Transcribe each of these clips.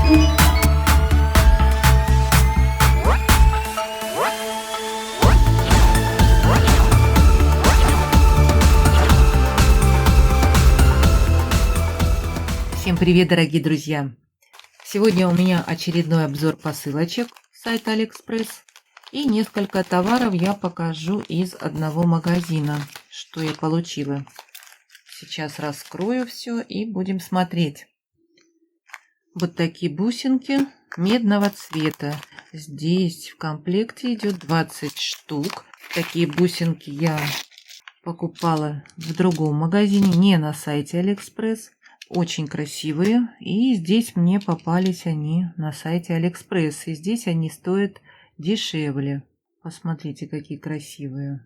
Всем привет, дорогие друзья! Сегодня у меня очередной обзор посылочек с сайта AliExpress. И несколько товаров я покажу из одного магазина, что я получила. Сейчас раскрою все и будем смотреть. Вот такие бусинки медного цвета. Здесь в комплекте идет 20 штук. Такие бусинки я покупала в другом магазине, не на сайте AliExpress. Очень красивые, и здесь мне попались они на сайте AliExpress, и здесь они стоят дешевле. Посмотрите, какие красивые.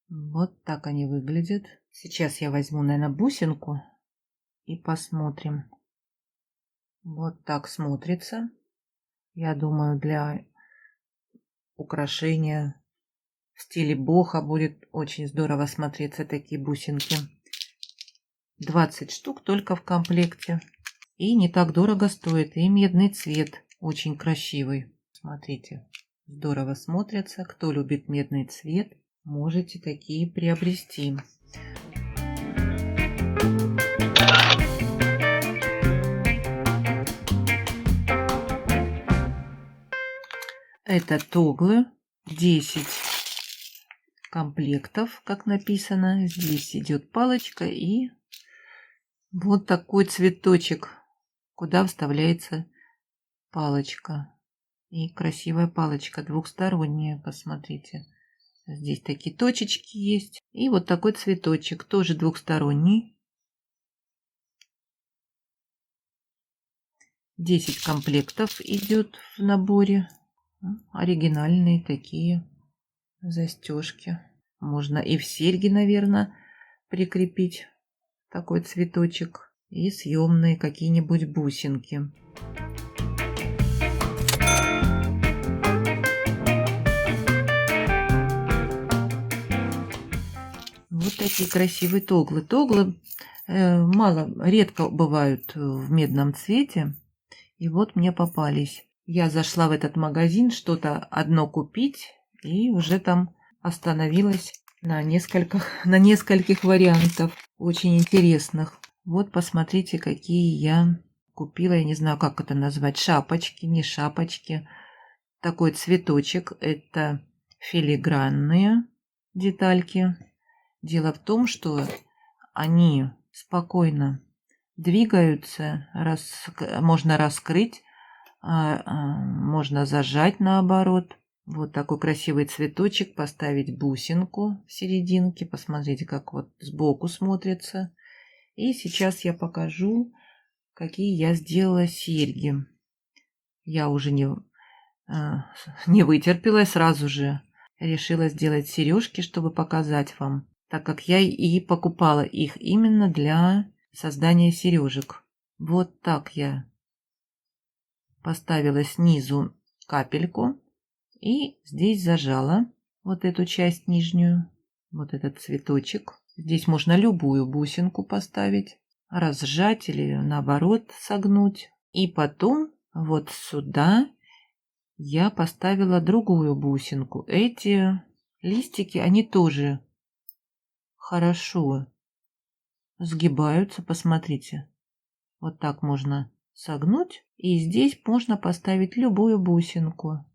Вот так они выглядят. Сейчас я возьму, наверное, бусинку и посмотрим. Вот так смотрится. Я думаю, для украшения в стиле бохо будет очень здорово смотреться такие бусинки. 20 штук только в комплекте. И не так дорого стоит. И медный цвет очень красивый. Смотрите, здорово смотрятся. Кто любит медный цвет, можете такие приобрести. Это тоглы. 10 комплектов, как написано. Здесь идет палочка и вот такой цветочек, куда вставляется палочка. И красивая палочка двухсторонняя, посмотрите. Здесь такие точечки есть. И вот такой цветочек, тоже двухсторонний. 10 комплектов идет в наборе. Оригинальные такие застежки. Можно и в серьги, наверное, прикрепить такой цветочек. И съемные какие-нибудь бусинки. Вот такие красивые тоглы. Тоглы редко бывают в медном цвете. И вот мне попались. Я зашла в этот магазин что-то одно купить. И уже там остановилась на нескольких вариантов. Очень интересных. Вот посмотрите, какие я купила. Я не знаю, как это назвать. Шапочки, не шапочки. Такой цветочек. Это филигранные детальки. Дело в том, что они спокойно двигаются. Можно раскрыть, можно зажать наоборот. Вот такой красивый цветочек. Поставить бусинку в серединке. Посмотрите, как вот сбоку смотрится. И сейчас я покажу, какие я сделала серьги. Я уже не вытерпела, сразу же решила сделать сережки, чтобы показать вам. Так как я и покупала их именно для создания сережек. Вот так я поставила снизу капельку. И здесь зажала вот эту часть нижнюю, вот этот цветочек. Здесь можно любую бусинку поставить, разжать или наоборот согнуть. И потом вот сюда я поставила другую бусинку. Эти листики, они тоже хорошо сгибаются, посмотрите. Вот так можно согнуть. И здесь можно поставить любую бусинку.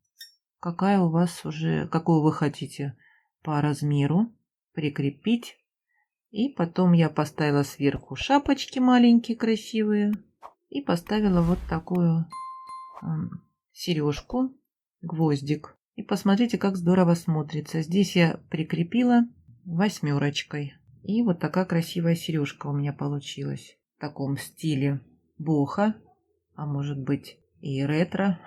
Какую вы хотите по размеру, прикрепить. И потом я поставила сверху шапочки маленькие, красивые. И поставила вот такую сережку, гвоздик. И посмотрите, как здорово смотрится. Здесь я прикрепила 8. И вот такая красивая сережка у меня получилась. В таком стиле бохо, а может быть и ретро.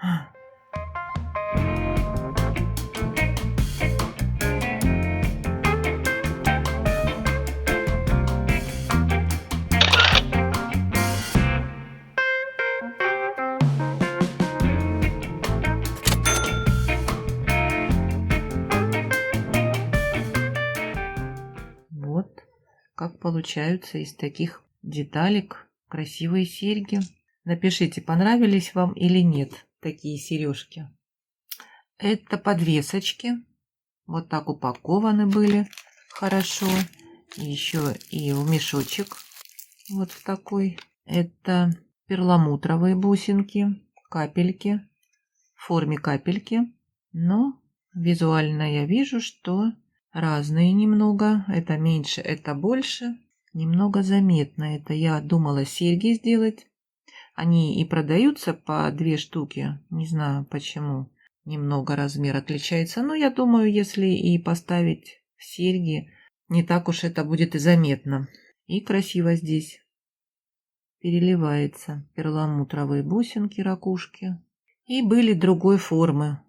как получаются из таких деталик, красивые серьги. Напишите, понравились вам или нет такие сережки. Это подвесочки. Вот так упакованы были хорошо. Еще и в мешочек. Вот в такой. Это перламутровые бусинки, капельки. В форме капельки. Но визуально я вижу, что разные немного. Это меньше, это больше. Немного заметно. Это я думала серьги сделать. Они и продаются по 2 штуки. Не знаю почему. Немного размер отличается. Но я думаю, если и поставить в серьги, не так уж это будет и заметно. И красиво здесь переливается. Перламутровые бусинки, ракушки. И были другой формы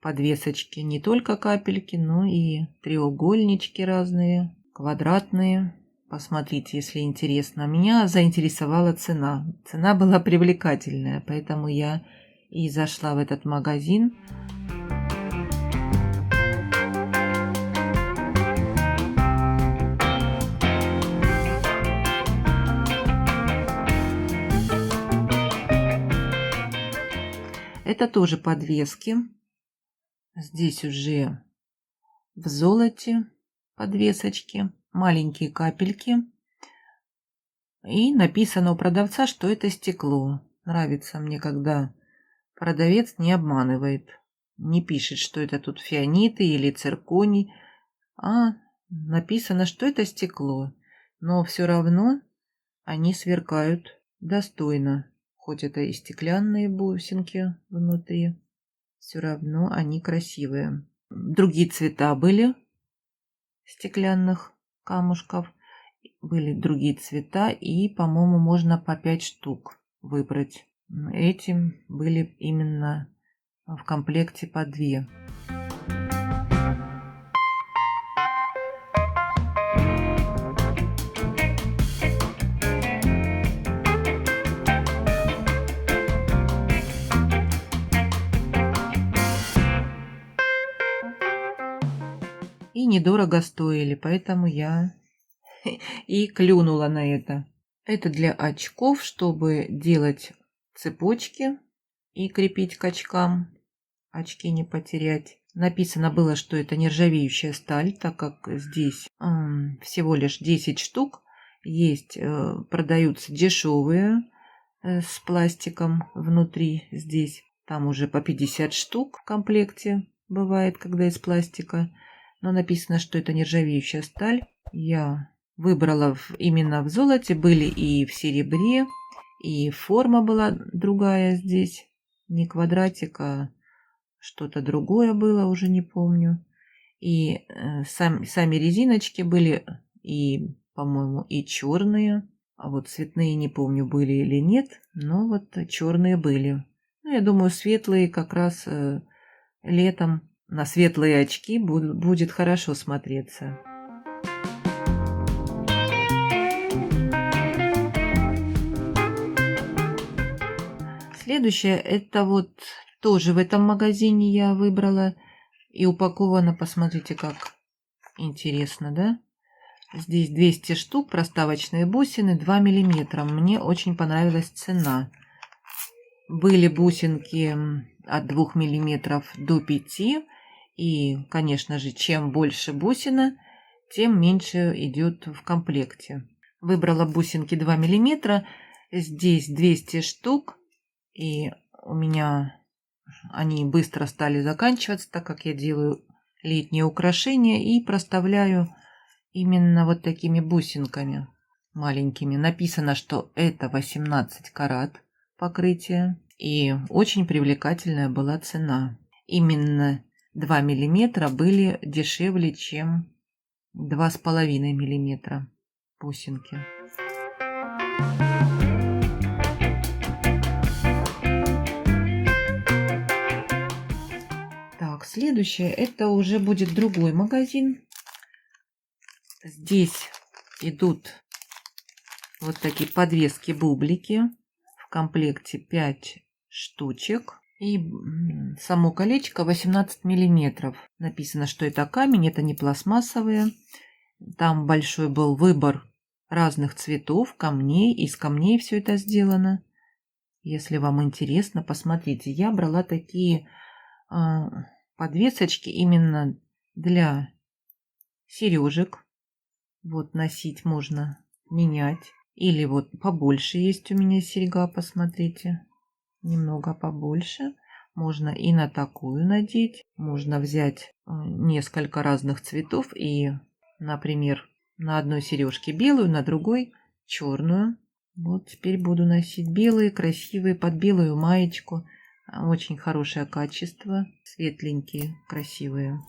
подвесочки. Не только капельки, но и треугольнички разные, квадратные. Посмотрите, если интересно. Меня заинтересовала цена. Цена была привлекательная, поэтому я и зашла в этот магазин. Это тоже подвески. Здесь уже в золоте подвесочки, маленькие капельки. И написано у продавца, что это стекло. Нравится мне, когда продавец не обманывает. Не пишет, что это тут фианиты или цирконий, а написано, что это стекло. Но все равно они сверкают достойно. Хоть это и стеклянные бусинки внутри, все равно они красивые. Другие цвета были стеклянных камушков. Были другие цвета, и, по-моему, можно по 5 штук выбрать. Эти были именно в комплекте по 2. И недорого стоили, поэтому я и клюнула на это. Это для очков, чтобы делать цепочки и крепить к очкам, очки не потерять. Написано было, что это нержавеющая сталь, так как здесь всего лишь 10 штук. Есть, продаются дешевые с пластиком внутри здесь. Там уже по 50 штук в комплекте бывает, когда из пластика. Но написано, что это нержавеющая сталь. Я выбрала именно в золоте, были и в серебре, и форма была другая здесь. Не квадратик, а что-то другое было, уже не помню. И сами резиночки были, и, по-моему, и черные. А вот цветные не помню, были или нет, но вот черные были. Ну, я думаю, светлые как раз летом на светлые очки будет хорошо смотреться. Следующее, это вот тоже в этом магазине я выбрала. И упаковано, посмотрите, как интересно, да? Здесь 200 штук, проставочные бусины, 2 миллиметра. Мне очень понравилась цена. Были бусинки от 2 миллиметров до 5. И, конечно же, чем больше бусина, тем меньше идет в комплекте. Выбрала бусинки 2 миллиметра. Здесь 200 штук. И у меня они быстро стали заканчиваться, так как я делаю летние украшения и проставляю именно вот такими бусинками маленькими. Написано, что это 18 карат покрытие. И очень привлекательная была цена. Именно 2 миллиметра были дешевле, чем 2,5 миллиметра бусинки. Так, следующее, это уже будет другой магазин. Здесь идут вот такие подвески-бублики. В комплекте 5 штучек. И само колечко 18 миллиметров. Написано, что это камень, это не пластмассовые. Там большой был выбор разных цветов, камней. Из камней все это сделано. Если вам интересно, посмотрите. Я брала такие подвесочки именно для сережек. Вот носить можно, менять. Или вот побольше есть у меня серьга, посмотрите. Немного побольше. Можно и на такую надеть. Можно взять несколько разных цветов и, например, на одной сережке белую, на другой черную. Вот теперь буду носить белые, красивые, под белую маечку. Очень хорошее качество. Светленькие, красивые.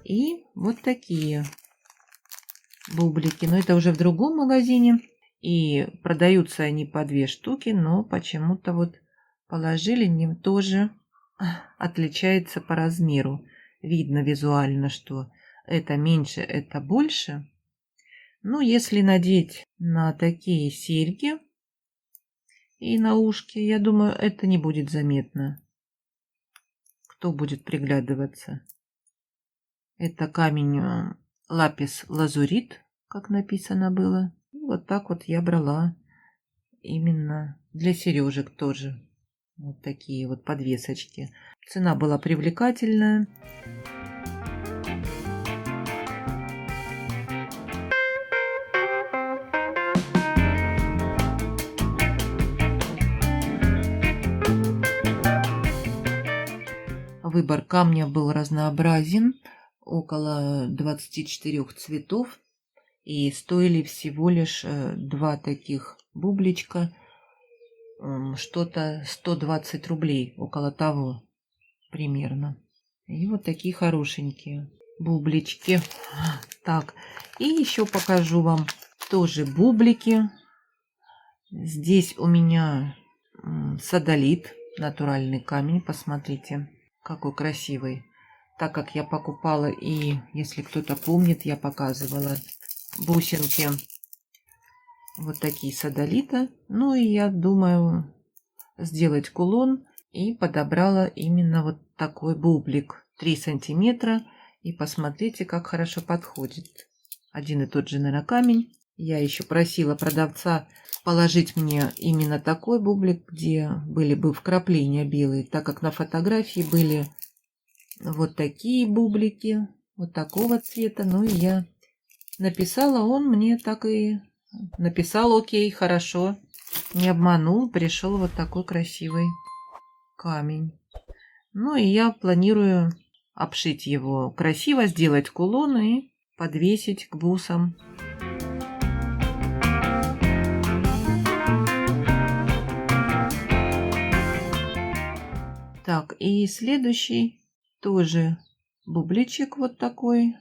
И вот такие бублики. Но это уже в другом магазине. И продаются они по 2 штуки, но почему-то вот положили, не тоже отличается по размеру. Видно визуально, что это меньше, это больше. Но если надеть на такие серьги и на ушки, я думаю, это не будет заметно. Кто будет приглядываться? Это камень лапис лазурит, как написано было. И вот так вот я брала именно для сережек тоже. Вот такие вот подвесочки. Цена была привлекательная. Выбор камня был разнообразен. Около 24 цветов. И стоили всего лишь 2 таких бубличка. Что-то 120 рублей. Около того примерно. И вот такие хорошенькие бублички. Так, и еще покажу вам тоже бублики. Здесь у меня содолит, натуральный камень. Посмотрите, какой красивый. Так как я покупала, и если кто-то помнит, я показывала бусинки. Вот такие содолита. Ну и я думаю сделать кулон. И подобрала именно вот такой бублик. 3 сантиметра. И посмотрите, как хорошо подходит. Один и тот же, наверное, камень. Я еще просила продавца положить мне именно такой бублик, где были бы вкрапления белые, так как на фотографии были вот такие бублики, вот такого цвета. Ну и я написала, он мне так и написал: окей, хорошо, не обманул, пришел вот такой красивый камень. Ну и я планирую обшить его красиво, сделать кулон и подвесить к бусам. Так, и следующий тоже бубличек вот такой,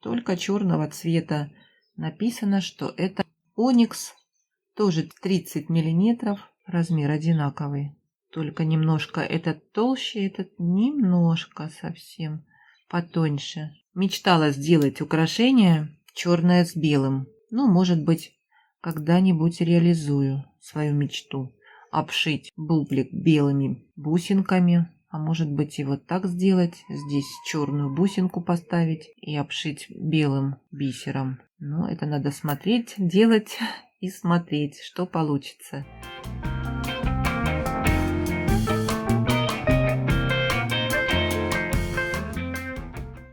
только черного цвета. Написано, что это оникс, тоже 30 миллиметров, размер одинаковый. Только немножко этот толще, этот немножко совсем потоньше. Мечтала сделать украшение черное с белым. Ну, может быть, когда-нибудь реализую свою мечту. Обшить бублик белыми бусинками. А может быть и вот так сделать. Здесь черную бусинку поставить и обшить белым бисером. Но это надо смотреть, делать и смотреть, что получится.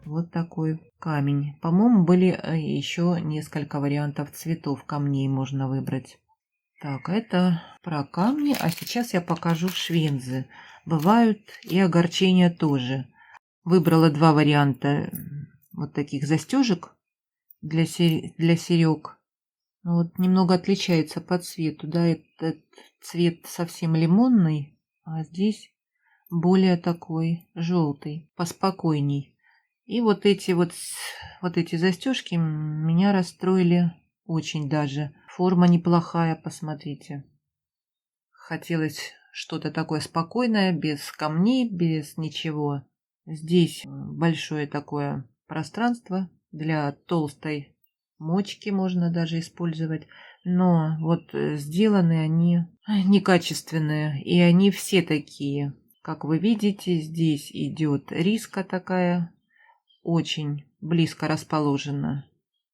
Вот такой камень. По-моему, были еще несколько вариантов цветов камней можно выбрать. Так, это про камни. А сейчас я покажу швензы. Бывают и огорчения тоже. Выбрала 2 варианта вот таких застежек для серег. Вот немного отличается по цвету. Да, этот цвет совсем лимонный, а здесь более такой желтый, поспокойней. И вот эти застежки меня расстроили очень даже. Форма неплохая, посмотрите. Хотелось что-то такое спокойное, без камней, без ничего. Здесь большое такое пространство для толстой мочки можно даже использовать. но вот сделаны они некачественные, и они все такие. Как вы видите, здесь идет риска такая, очень близко расположена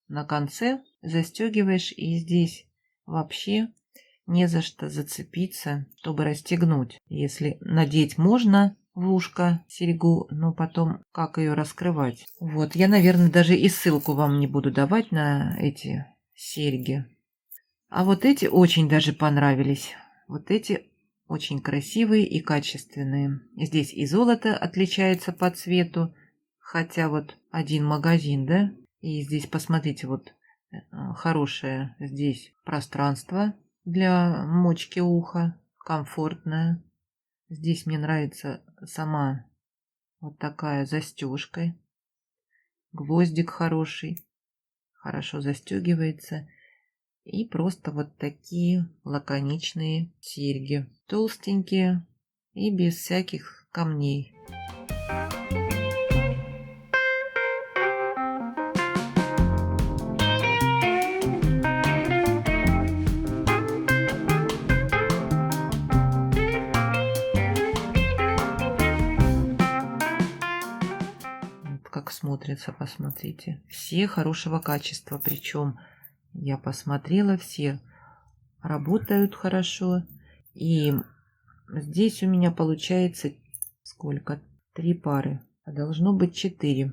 на конце, застегиваешь, и здесь вообще не за что зацепиться, чтобы расстегнуть. Если надеть можно в ушко серьгу, но потом как ее раскрывать? Вот, я, наверное, даже и ссылку вам не буду давать на эти серьги. А вот эти очень даже понравились. Вот эти очень красивые и качественные. Здесь и золото отличается по цвету, хотя вот один магазин, да? И здесь, посмотрите, вот хорошее здесь пространство для мочки уха, комфортное. Здесь мне нравится сама вот такая застежка. Гвоздик хороший, хорошо застегивается. И просто вот такие лаконичные серьги. Толстенькие и без всяких камней. Вот как смотрится, посмотрите. Все хорошего качества, причем я посмотрела, все работают хорошо. И здесь у меня получается сколько? 3 пары. А должно быть 4.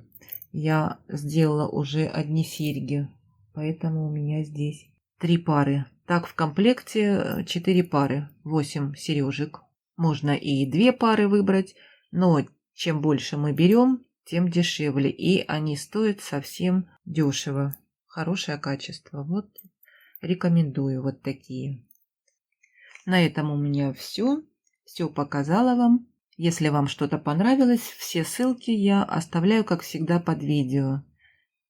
Я сделала уже одни серьги, поэтому у меня здесь 3 пары. Так, в комплекте 4 пары, 8 сережек. Можно и 2 пары выбрать, но чем больше мы берем, тем дешевле. И они стоят совсем дешево. Хорошее качество. Вот рекомендую вот такие. На этом у меня все. Все показала вам. Если вам что-то понравилось, все ссылки я оставляю, как всегда, под видео.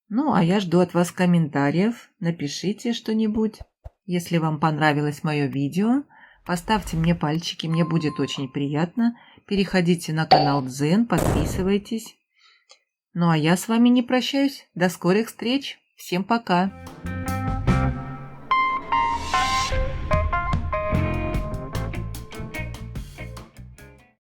Ну, а я жду от вас комментариев. Напишите что-нибудь. Если вам понравилось мое видео, поставьте мне пальчики, мне будет очень приятно. Переходите на канал Дзен, подписывайтесь. Ну, а я с вами не прощаюсь. До скорых встреч. Всем пока.